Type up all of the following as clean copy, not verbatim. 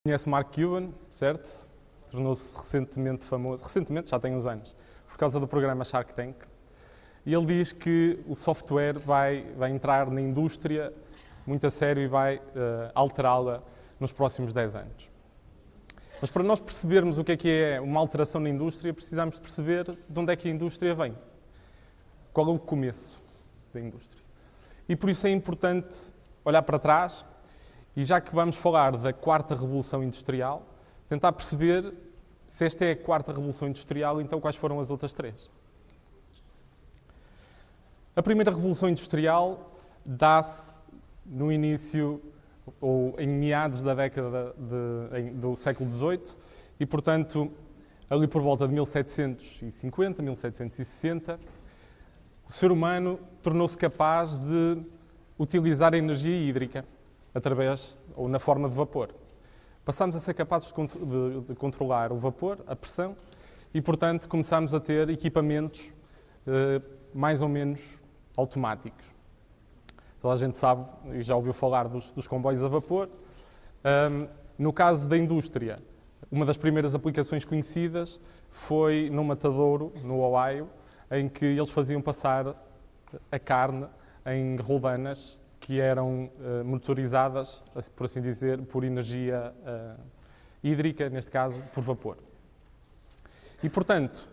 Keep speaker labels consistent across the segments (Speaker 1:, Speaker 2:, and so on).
Speaker 1: Conhece Mark Cuban, certo? Tornou-se recentemente famoso, recentemente, já tem uns anos, por causa do programa Shark Tank. E ele diz que o software vai entrar na indústria muito a sério e vai alterá-la nos próximos 10 anos. Mas para nós percebermos o que é uma alteração na indústria, precisamos de perceber de onde é que a indústria vem. Qual é o começo da indústria. E por isso é importante olhar para trás e, já que vamos falar da quarta revolução industrial, tentar perceber se esta é a quarta revolução industrial, então quais foram as outras três. A primeira revolução industrial dá-se no início ou em meados da década do século XVIII e, portanto, ali por volta de 1750, 1760, o ser humano tornou-se capaz de utilizar a energia hídrica através ou na forma de vapor. Passámos a ser capazes de controlar o vapor, a pressão, e, portanto, começámos a ter equipamentos mais ou menos automáticos. Toda a gente sabe e já ouviu falar dos comboios a vapor. No caso da indústria, uma das primeiras aplicações conhecidas foi no matadouro, no Ohio, em que eles faziam passar a carne em roldanas que eram motorizadas, por assim dizer, por energia hídrica, neste caso, por vapor. E, portanto,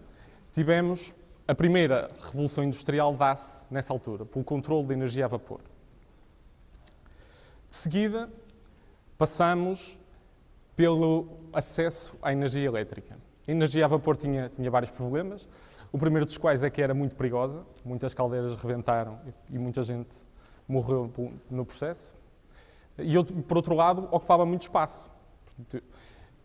Speaker 1: tivemos a primeira revolução industrial dá-se nessa altura, pelo controle da energia a vapor. De seguida, passamos pelo acesso à energia elétrica. A energia a vapor tinha vários problemas. O primeiro dos quais é que era muito perigosa. Muitas caldeiras rebentaram e muita gente morreu no processo. E, por outro lado, ocupava muito espaço.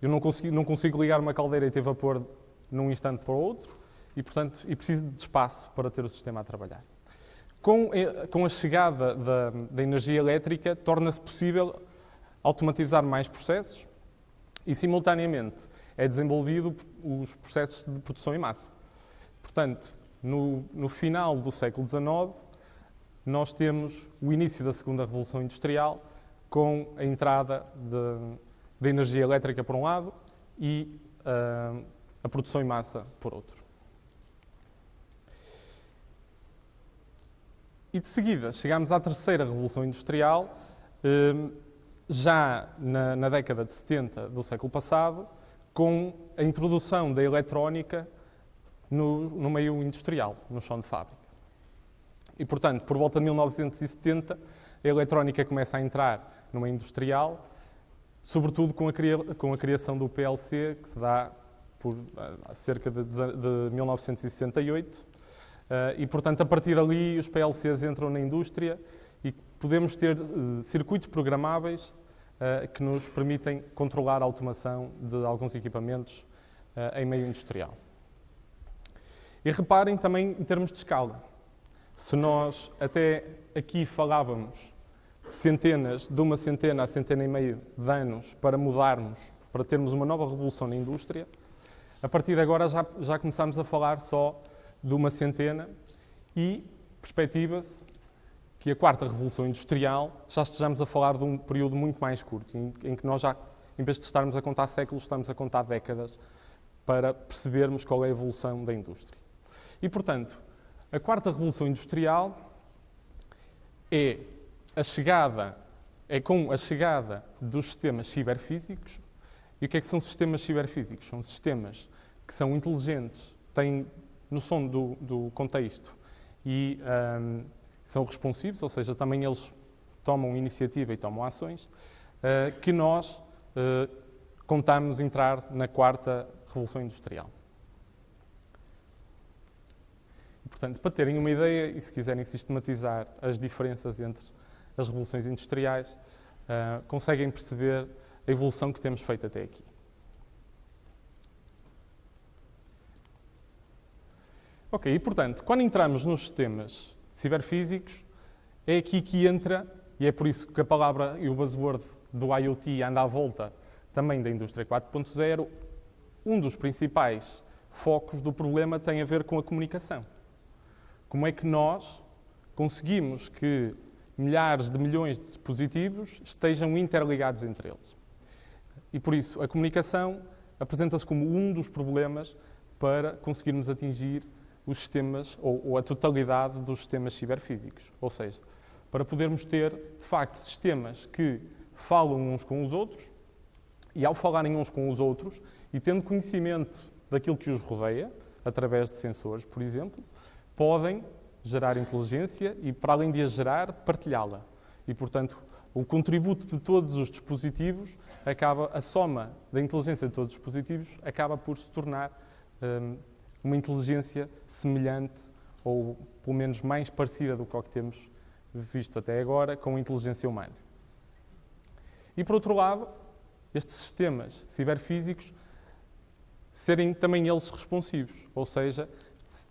Speaker 1: Eu não consigo ligar uma caldeira e ter vapor num instante para o outro e, portanto, preciso de espaço para ter o sistema a trabalhar. Com a chegada da energia elétrica, torna-se possível automatizar mais processos e, simultaneamente, é desenvolvido os processos de produção em massa. Portanto, no final do século XIX, nós temos o início da segunda revolução industrial com a entrada da energia elétrica por um lado e a produção em massa por outro. E de seguida chegamos à terceira revolução industrial, já na década de 70 do século passado, com a introdução da eletrónica no meio industrial, no chão de fábrica. E, portanto, por volta de 1970, a eletrónica começa a entrar no meio industrial, sobretudo com a criação do PLC, que se dá por cerca de 1968. E, portanto, a partir dali, os PLCs entram na indústria e podemos ter circuitos programáveis que nos permitem controlar a automação de alguns equipamentos em meio industrial. E reparem também em termos de escala. Se nós até aqui falávamos de uma centena a centena e meio de anos para mudarmos, para termos uma nova revolução na indústria, a partir de agora já começamos a falar só de uma centena e perspectiva-se que a quarta revolução industrial já estejamos a falar de um período muito mais curto, em que nós já, em vez de estarmos a contar séculos, estamos a contar décadas para percebermos qual é a evolução da indústria. E, portanto, a quarta revolução industrial é com a chegada dos sistemas ciberfísicos. E o que é que são sistemas ciberfísicos? São sistemas que são inteligentes, têm noção do contexto e são responsivos, ou seja, também eles tomam iniciativa e tomam ações, que nós contamos entrar na quarta revolução industrial. E, portanto, para terem uma ideia e se quiserem sistematizar as diferenças entre as revoluções industriais, conseguem perceber a evolução que temos feito até aqui. Ok, e portanto, quando entramos nos sistemas ciberfísicos, é aqui que entra, e é por isso que a palavra e o buzzword do IoT anda à volta também da indústria 4.0, um dos principais focos do problema tem a ver com a comunicação. Como é que nós conseguimos que milhares de milhões de dispositivos estejam interligados entre eles? E por isso a comunicação apresenta-se como um dos problemas para conseguirmos atingir os sistemas ou a totalidade dos sistemas ciberfísicos. Ou seja, para podermos ter, de facto, sistemas que falam uns com os outros e, ao falarem uns com os outros e tendo conhecimento daquilo que os rodeia, através de sensores, por exemplo, podem gerar inteligência e, para além de a gerar, partilhá-la. E, portanto, o contributo de todos os dispositivos a soma da inteligência de todos os dispositivos acaba por se tornar uma inteligência semelhante ou, pelo menos, mais parecida do que temos visto até agora com a inteligência humana. E, por outro lado, estes sistemas ciberfísicos serem também eles responsivos, ou seja,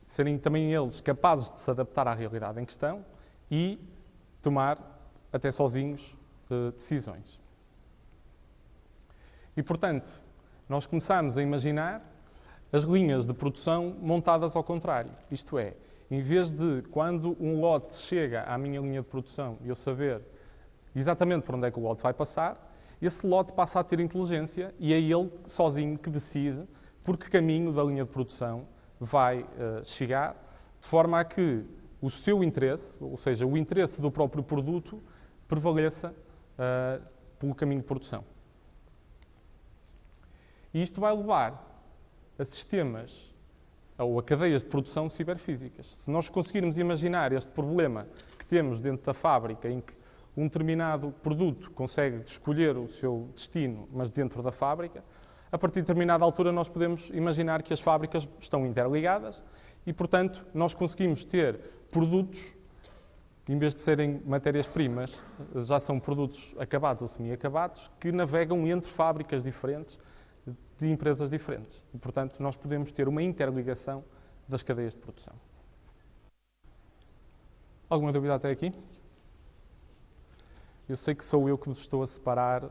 Speaker 1: serem também eles capazes de se adaptar à realidade em questão e tomar, até sozinhos, decisões. E, portanto, nós começamos a imaginar as linhas de produção montadas ao contrário. Isto é, em vez de, quando um lote chega à minha linha de produção e eu saber exatamente por onde é que o lote vai passar, esse lote passa a ter inteligência e é ele sozinho que decide por que caminho da linha de produção vai chegar, de forma a que o seu interesse, ou seja, o interesse do próprio produto, prevaleça pelo caminho de produção. E isto vai levar a sistemas ou a cadeias de produção ciberfísicas. Se nós conseguirmos imaginar este problema que temos dentro da fábrica, em que um determinado produto consegue escolher o seu destino, mas dentro da fábrica, a partir de determinada altura nós podemos imaginar que as fábricas estão interligadas e, portanto, nós conseguimos ter produtos, em vez de serem matérias-primas, já são produtos acabados ou semi-acabados, que navegam entre fábricas diferentes, de empresas diferentes. E, portanto, nós podemos ter uma interligação das cadeias de produção. Alguma dúvida até aqui? Eu sei que sou eu que vos estou a separar.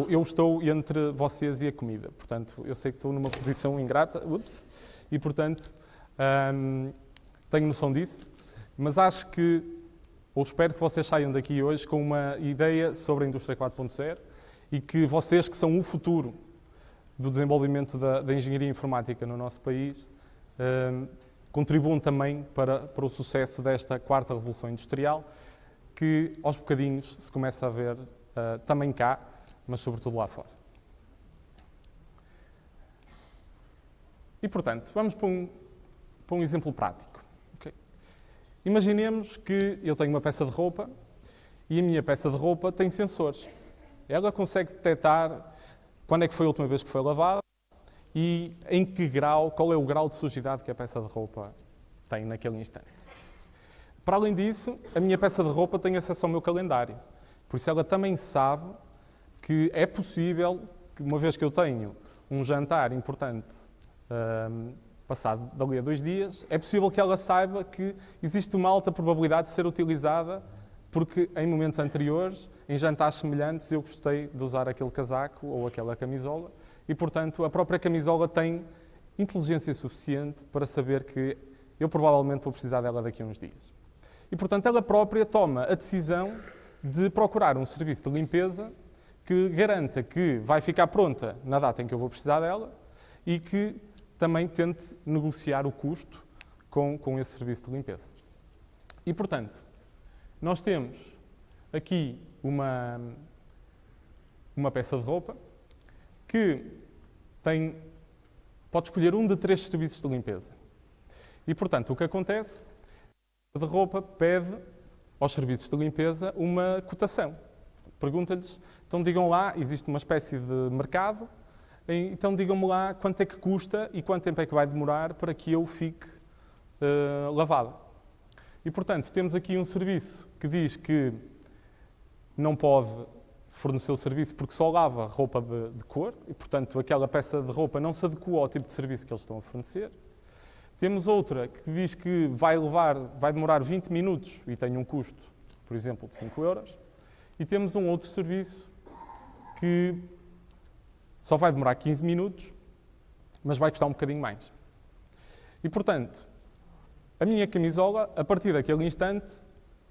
Speaker 1: Eu estou entre vocês e a comida. Portanto, eu sei que estou numa posição ingrata. E, portanto, tenho noção disso. Mas acho que, ou espero que vocês saiam daqui hoje com uma ideia sobre a indústria 4.0 e que vocês, que são o futuro do desenvolvimento da engenharia informática no nosso país, contribuam também para o sucesso desta quarta revolução industrial, que aos bocadinhos se começa a ver também cá, mas sobretudo lá fora. E, portanto, vamos para um exemplo prático. Okay? Imaginemos que eu tenho uma peça de roupa e a minha peça de roupa tem sensores. Ela consegue detectar quando é que foi a última vez que foi lavada e em que grau, qual é o grau de sujidade que a peça de roupa tem naquele instante. Para além disso, a minha peça de roupa tem acesso ao meu calendário. Por isso ela também sabe que é possível, que uma vez que eu tenho um jantar importante passado dali a 2 dias, é possível que ela saiba que existe uma alta probabilidade de ser utilizada porque em momentos anteriores, em jantares semelhantes, eu gostei de usar aquele casaco ou aquela camisola e, portanto, a própria camisola tem inteligência suficiente para saber que eu provavelmente vou precisar dela daqui a uns dias. E, portanto, ela própria toma a decisão de procurar um serviço de limpeza que garanta que vai ficar pronta na data em que eu vou precisar dela e que também tente negociar o custo com esse serviço de limpeza. E, portanto, nós temos aqui uma peça de roupa que pode escolher um de 3 serviços de limpeza. E, portanto, o que acontece, a de roupa pede aos serviços de limpeza uma cotação. Pergunta-lhes, então digam lá, existe uma espécie de mercado, então digam-me lá quanto é que custa e quanto tempo é que vai demorar para que eu fique lavada. E, portanto, temos aqui um serviço que diz que não pode fornecer o serviço porque só lava roupa de cor e, portanto, aquela peça de roupa não se adequa ao tipo de serviço que eles estão a fornecer. Temos outra que diz que vai demorar 20 minutos e tem um custo, por exemplo, de 5 euros. E temos um outro serviço que só vai demorar 15 minutos, mas vai custar um bocadinho mais. E, portanto, a minha camisola, a partir daquele instante,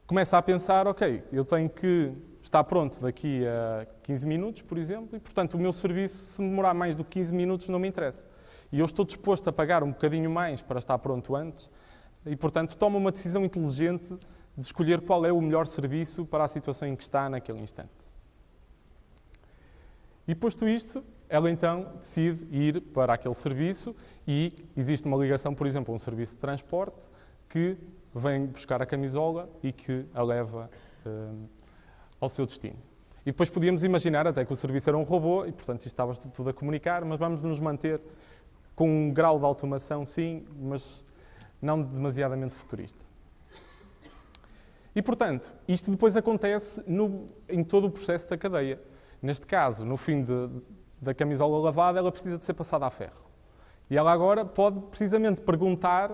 Speaker 1: começa a pensar, ok, eu tenho que está pronto daqui a 15 minutos, por exemplo, e, portanto, o meu serviço, se demorar mais do que 15 minutos, não me interessa. E eu estou disposto a pagar um bocadinho mais para estar pronto antes e, portanto, toma uma decisão inteligente de escolher qual é o melhor serviço para a situação em que está naquele instante. E, posto isto, ela então decide ir para aquele serviço e existe uma ligação, por exemplo, a um serviço de transporte que vem buscar a camisola e que a leva ao seu destino. E depois podíamos imaginar até que o serviço era um robô e, portanto, isto estava tudo a comunicar, mas vamos nos manter com um grau de automação, sim, mas não demasiadamente futurista. E, portanto, isto depois acontece em todo o processo da cadeia. Neste caso, no fim da camisola lavada, ela precisa de ser passada a ferro. E ela agora pode precisamente perguntar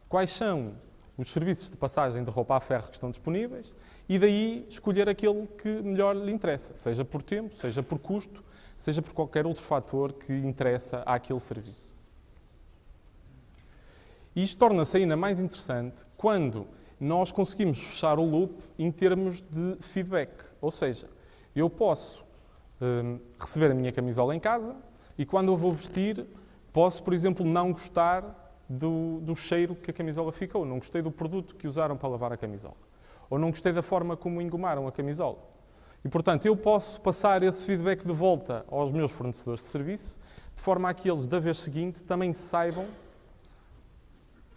Speaker 1: quais são os serviços de passagem de roupa a ferro que estão disponíveis e daí escolher aquele que melhor lhe interessa, seja por tempo, seja por custo, seja por qualquer outro fator que interessa àquele serviço. E isto torna-se ainda mais interessante quando nós conseguimos fechar o loop em termos de feedback. Ou seja, eu posso receber a minha camisola em casa e quando eu vou vestir, posso, por exemplo, não gostar do cheiro que a camisola ficou, não gostei do produto que usaram para lavar a camisola, ou não gostei da forma como engomaram a camisola. E, portanto, eu posso passar esse feedback de volta aos meus fornecedores de serviço, de forma a que eles, da vez seguinte, também saibam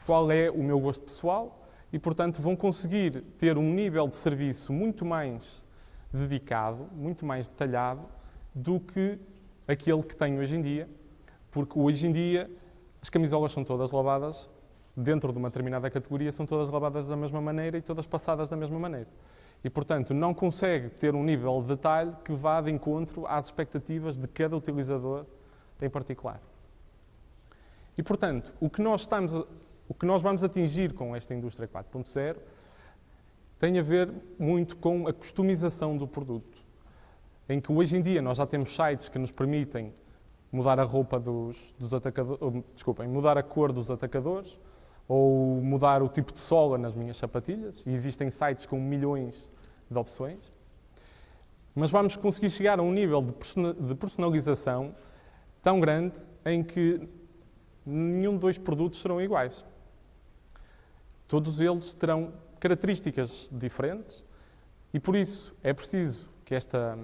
Speaker 1: qual é o meu gosto pessoal e, portanto, vão conseguir ter um nível de serviço muito mais dedicado, muito mais detalhado do que aquele que tenho hoje em dia, porque hoje em dia as camisolas são todas lavadas, dentro de uma determinada categoria, são todas lavadas da mesma maneira e todas passadas da mesma maneira. E, portanto, não consegue ter um nível de detalhe que vá de encontro às expectativas de cada utilizador em particular. E, portanto, o que nós vamos atingir com esta indústria 4.0 tem a ver muito com a customização do produto, em que hoje em dia nós já temos sites que nos permitem mudar a roupa dos atacadores, mudar a cor dos atacadores, ou mudar o tipo de sola nas minhas sapatilhas. E existem sites com milhões de opções. Mas vamos conseguir chegar a um nível de personalização tão grande em que nenhum dos produtos serão iguais. Todos eles terão características diferentes e, por isso, é preciso que esta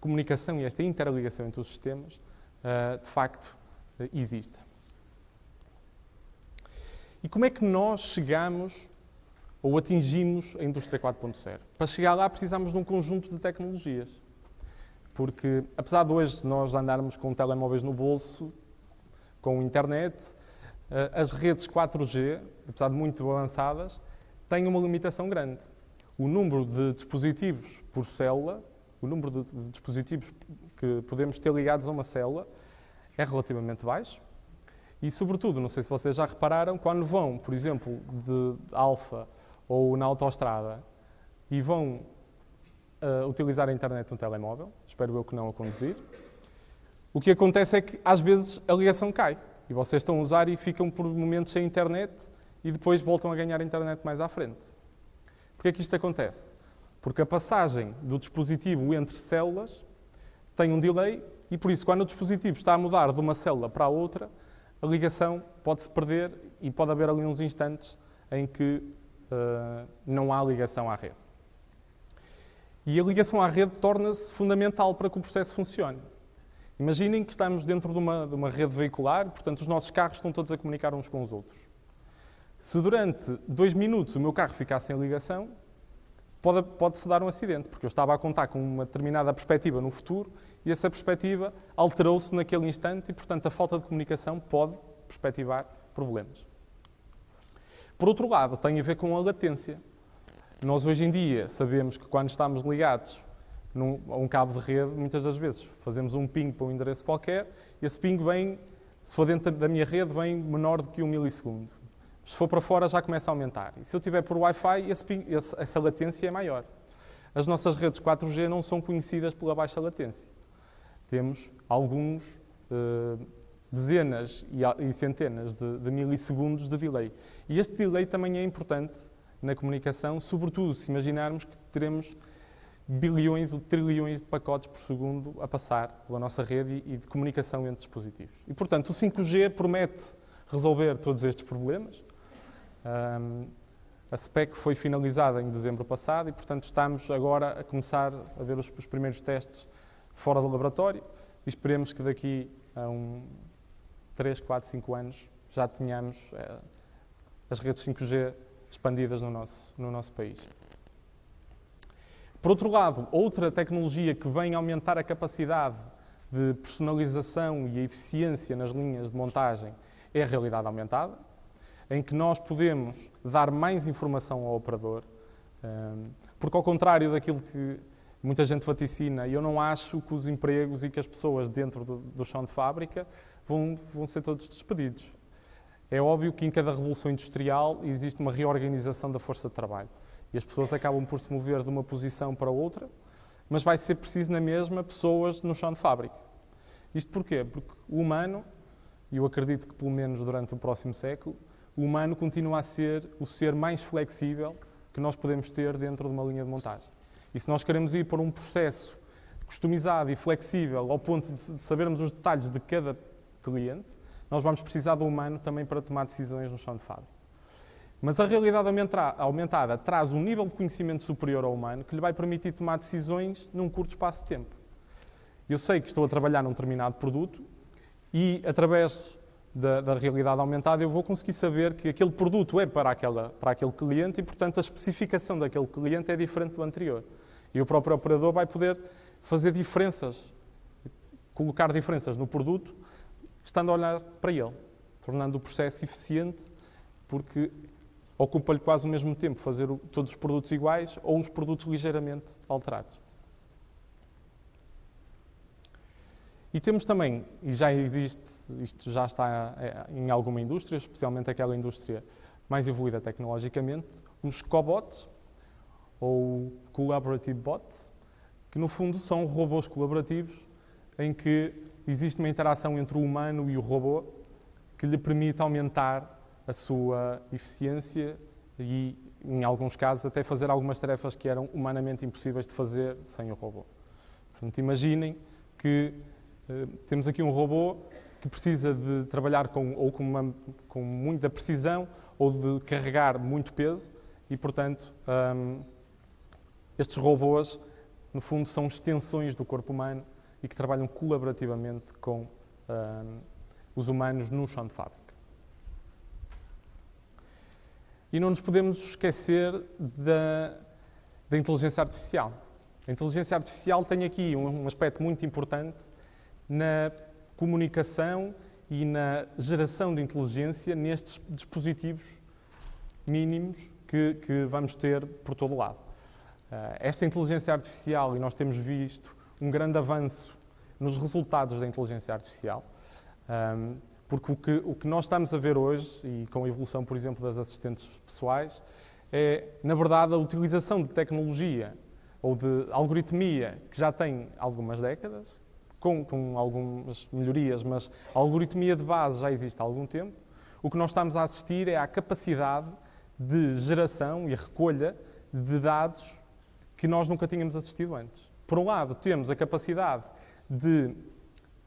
Speaker 1: comunicação e esta interligação entre os sistemas de facto, existe. E como é que nós chegamos ou atingimos a indústria 4.0? Para chegar lá precisamos de um conjunto de tecnologias. Porque, apesar de hoje nós andarmos com telemóveis no bolso, com internet, as redes 4G, apesar de muito avançadas, têm uma limitação grande. O número de dispositivos por célula, o número de dispositivos que podemos ter ligados a uma célula é relativamente baixo e, sobretudo, não sei se vocês já repararam, quando vão, por exemplo, de Alfa ou na autoestrada e vão utilizar a internet no telemóvel, espero eu que não a conduzir, o que acontece é que, às vezes, a ligação cai e vocês estão a usar e ficam por momentos sem internet e depois voltam a ganhar a internet mais à frente. Porquê é que isto acontece? Porque a passagem do dispositivo entre células tem um delay e, por isso, quando o dispositivo está a mudar de uma célula para a outra, a ligação pode-se perder e pode haver ali uns instantes em que não há ligação à rede. E a ligação à rede torna-se fundamental para que o processo funcione. Imaginem que estamos dentro de uma rede veicular, portanto, os nossos carros estão todos a comunicar uns com os outros. Se durante 2 minutos o meu carro ficar sem ligação, pode-se dar um acidente, porque eu estava a contar com uma determinada perspectiva no futuro e essa perspectiva alterou-se naquele instante e, portanto, a falta de comunicação pode perspectivar problemas. Por outro lado, tem a ver com a latência. Nós, hoje em dia, sabemos que quando estamos ligados a um cabo de rede, muitas das vezes fazemos um ping para um endereço qualquer e esse ping vem, se for dentro da minha rede, vem menor do que 1 milissegundo. Se for para fora, já começa a aumentar. E se eu tiver por Wi-Fi, essa latência é maior. As nossas redes 4G não são conhecidas pela baixa latência. Temos alguns dezenas e centenas de milissegundos de delay. E este delay também é importante na comunicação, sobretudo se imaginarmos que teremos bilhões ou trilhões de pacotes por segundo a passar pela nossa rede e de comunicação entre dispositivos. E, portanto, o 5G promete resolver todos estes problemas. A SPEC foi finalizada em dezembro passado e, portanto, estamos agora a começar a ver os primeiros testes fora do laboratório e esperemos que daqui a 3, 4, 5 anos já tenhamos as redes 5G expandidas no nosso país. Por outro lado, outra tecnologia que vem aumentar a capacidade de personalização e a eficiência nas linhas de montagem é a realidade aumentada, em que nós podemos dar mais informação ao operador, porque ao contrário daquilo que muita gente vaticina, eu não acho que os empregos e que as pessoas dentro do chão de fábrica vão ser todos despedidos. É óbvio que em cada revolução industrial existe uma reorganização da força de trabalho e as pessoas acabam por se mover de uma posição para outra, mas vai ser preciso na mesma pessoas no chão de fábrica. Isto porquê? Porque o humano, e eu acredito que pelo menos durante o próximo século, o humano continua a ser o ser mais flexível que nós podemos ter dentro de uma linha de montagem. E se nós queremos ir por um processo customizado e flexível ao ponto de sabermos os detalhes de cada cliente, nós vamos precisar do humano também para tomar decisões no chão de fábrica. Mas a realidade aumentada traz um nível de conhecimento superior ao humano que lhe vai permitir tomar decisões num curto espaço de tempo. Eu sei que estou a trabalhar num determinado produto e, através da realidade aumentada, eu vou conseguir saber que aquele produto é para aquele cliente e, portanto, a especificação daquele cliente é diferente do anterior. E o próprio operador vai poder fazer diferenças, colocar diferenças no produto, estando a olhar para ele, tornando o processo eficiente, porque ocupa-lhe quase o mesmo tempo fazer todos os produtos iguais ou uns produtos ligeiramente alterados. E temos também, e já existe, isto já está em alguma indústria, especialmente aquela indústria mais evoluída tecnologicamente, os cobots, ou Collaborative Bots, que no fundo são robôs colaborativos em que existe uma interação entre o humano e o robô que lhe permite aumentar a sua eficiência e, em alguns casos, até fazer algumas tarefas que eram humanamente impossíveis de fazer sem o robô. Portanto, imaginem que temos aqui um robô que precisa de trabalhar com muita precisão ou de carregar muito peso e, portanto, estes robôs, no fundo, são extensões do corpo humano e que trabalham colaborativamente com os humanos no chão de fábrica. E não nos podemos esquecer da inteligência artificial. A inteligência artificial tem aqui um aspecto muito importante na comunicação e na geração de inteligência nestes dispositivos mínimos que vamos ter por todo lado. Esta inteligência artificial, e nós temos visto um grande avanço nos resultados da inteligência artificial, porque o que nós estamos a ver hoje, e com a evolução, por exemplo, das assistentes pessoais, é, na verdade, a utilização de tecnologia ou de algoritmia que já tem algumas décadas, com algumas melhorias, mas a algoritmia de base já existe há algum tempo. O que nós estamos a assistir é à capacidade de geração e a recolha de dados que nós nunca tínhamos assistido antes. Por um lado, temos a capacidade de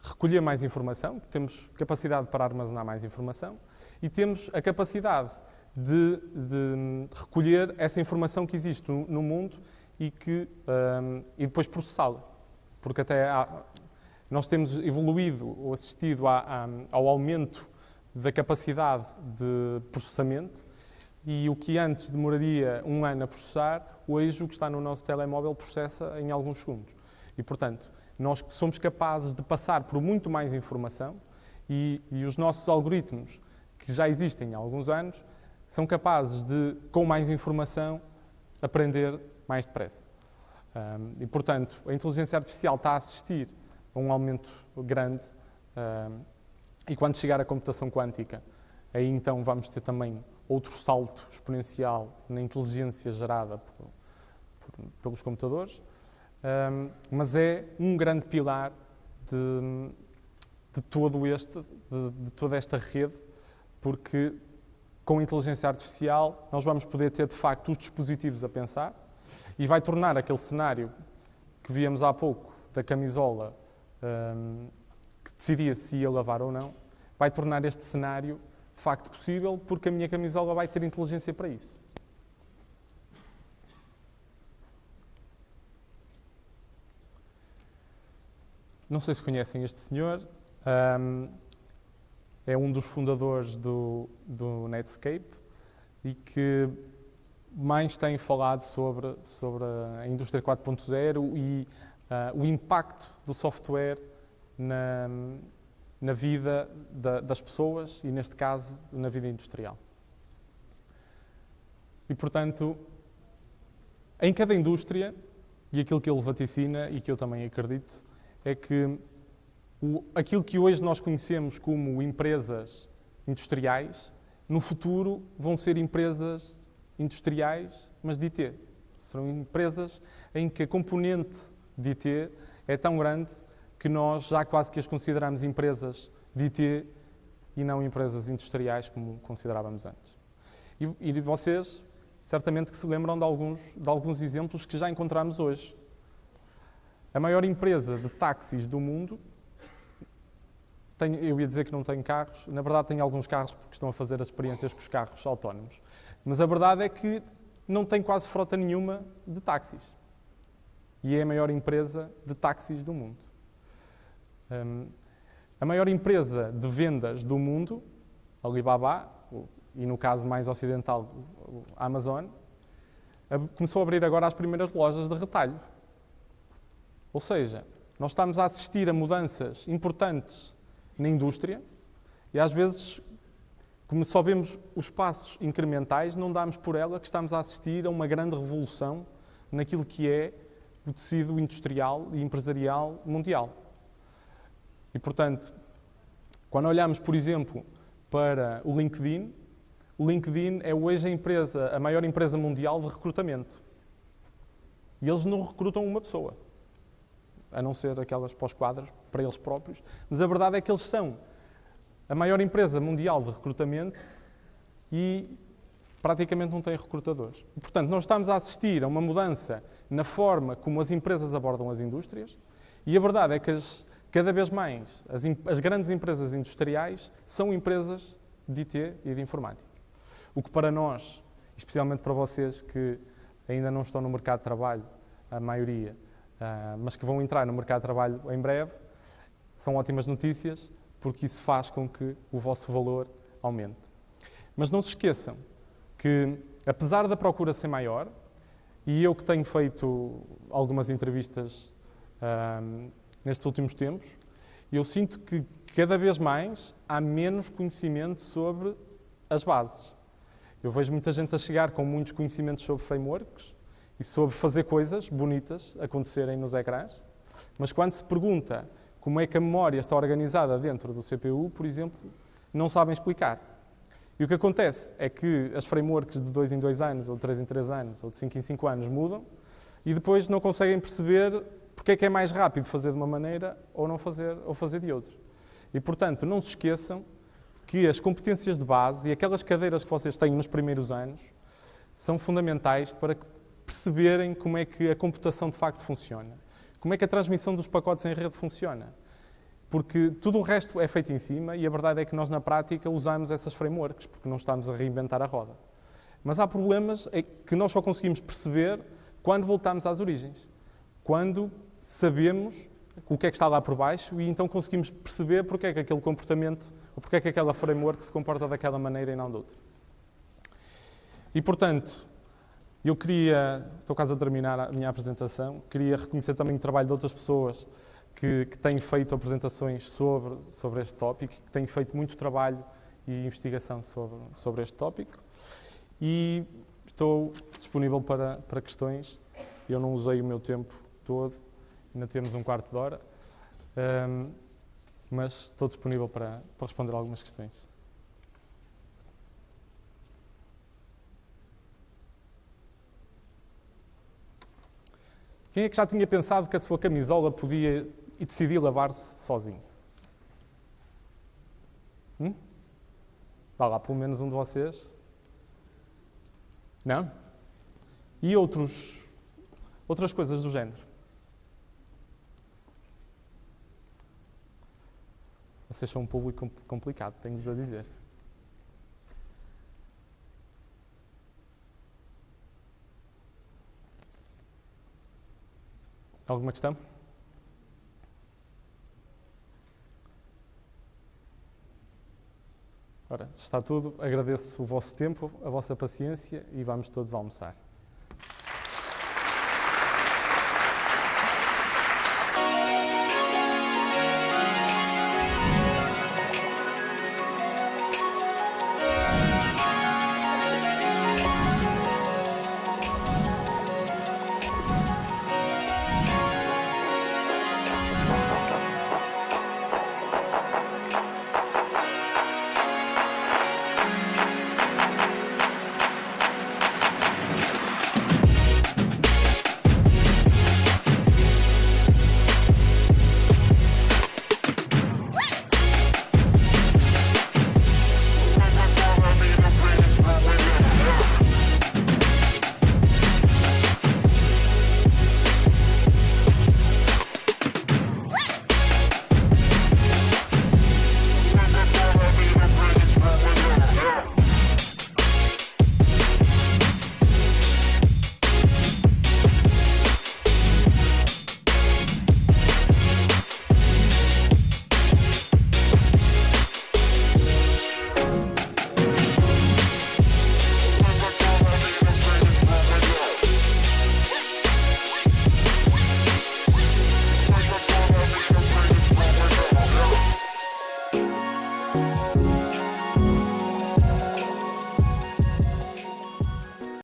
Speaker 1: recolher mais informação, temos capacidade para armazenar mais informação e temos a capacidade de recolher essa informação que existe no mundo e depois processá-la. Porque nós temos evoluído ou assistido ao aumento da capacidade de processamento e o que antes demoraria um ano a processar, hoje o que está no nosso telemóvel processa em alguns segundos. E, portanto, nós somos capazes de passar por muito mais informação e os nossos algoritmos, que já existem há alguns anos, são capazes de, com mais informação, aprender mais depressa. E, portanto, a inteligência artificial está a assistir a um aumento grande e quando chegar a computação quântica, aí então vamos ter também outro salto exponencial na inteligência gerada pelos computadores, mas é um grande pilar de toda esta rede, porque com a inteligência artificial nós vamos poder ter de facto os dispositivos a pensar e vai tornar aquele cenário que víamos há pouco da camisola que decidia se ia lavar ou não, vai tornar este cenário de facto possível, porque a minha camisola vai ter inteligência para isso. Não sei se conhecem este senhor, é um dos fundadores do Netscape e que mais tem falado sobre a indústria 4.0 e o impacto do software na vida das pessoas e, neste caso, na vida industrial. E, portanto, em cada indústria, e aquilo que ele vaticina e que eu também acredito, é que aquilo que hoje nós conhecemos como empresas industriais, no futuro vão ser empresas industriais, mas de IT. Serão empresas em que a componente de IT é tão grande que nós já quase que as consideramos empresas de IT e não empresas industriais como considerávamos antes. E vocês certamente que se lembram de alguns exemplos que já encontramos hoje. A maior empresa de táxis do mundo, eu ia dizer que não tem carros, na verdade tem alguns carros porque estão a fazer as experiências com os carros autónomos, mas a verdade é que não tem quase frota nenhuma de táxis. E é a maior empresa de táxis do mundo. A maior empresa de vendas do mundo, Alibaba, e no caso mais ocidental, a Amazon, começou a abrir agora as primeiras lojas de retalho. Ou seja, nós estamos a assistir a mudanças importantes na indústria e às vezes, como só vemos os passos incrementais, não damos por ela que estamos a assistir a uma grande revolução naquilo que é o tecido industrial e empresarial mundial. E, portanto, quando olhamos, por exemplo, para o LinkedIn é hoje a maior empresa mundial de recrutamento. E eles não recrutam uma pessoa, a não ser aquelas pós-quadras para eles próprios, mas a verdade é que eles são a maior empresa mundial de recrutamento e praticamente não têm recrutadores. E, portanto, nós estamos a assistir a uma mudança na forma como as empresas abordam as indústrias e a verdade é que cada vez mais as grandes empresas industriais são empresas de IT e de informática. O que para nós, especialmente para vocês que ainda não estão no mercado de trabalho, a maioria, mas que vão entrar no mercado de trabalho em breve, são ótimas notícias, porque isso faz com que o vosso valor aumente. Mas não se esqueçam que, apesar da procura ser maior, e eu que tenho feito algumas entrevistas nestes últimos tempos, eu sinto que cada vez mais há menos conhecimento sobre as bases. Eu vejo muita gente a chegar com muitos conhecimentos sobre frameworks e sobre fazer coisas bonitas acontecerem nos ecrãs, mas quando se pergunta como é que a memória está organizada dentro do CPU, por exemplo, não sabem explicar. E o que acontece é que as frameworks de 2 em 2 anos, ou de 3 em 3 anos, ou de 5 em 5 anos mudam e depois não conseguem perceber porque é que é mais rápido fazer de uma maneira ou não fazer, ou fazer de outra. E, portanto, não se esqueçam que as competências de base e aquelas cadeiras que vocês têm nos primeiros anos são fundamentais para perceberem como é que a computação de facto funciona. Como é que a transmissão dos pacotes em rede funciona. Porque tudo o resto é feito em cima e a verdade é que nós na prática usamos essas frameworks porque não estamos a reinventar a roda. Mas há problemas que nós só conseguimos perceber quando voltamos às origens. Quando sabemos o que é que está lá por baixo e então conseguimos perceber porque é que aquele comportamento ou porque é que aquela framework se comporta daquela maneira e não de outra. E, portanto, eu estou quase a terminar a minha apresentação, queria reconhecer também o trabalho de outras pessoas que têm feito apresentações sobre este tópico, que têm feito muito trabalho e investigação sobre este tópico. E estou disponível para questões. Eu não usei o meu tempo todo, ainda temos um quarto de hora, mas estou disponível para responder algumas questões. Quem é que já tinha pensado que a sua camisola podia e decidir lavar-se sozinho? Vá lá, pelo menos um de vocês. Não? E outras coisas do género? Vocês são um público complicado, tenho-vos a dizer. Alguma questão? Ora, se está tudo, agradeço o vosso tempo, a vossa paciência e vamos todos almoçar.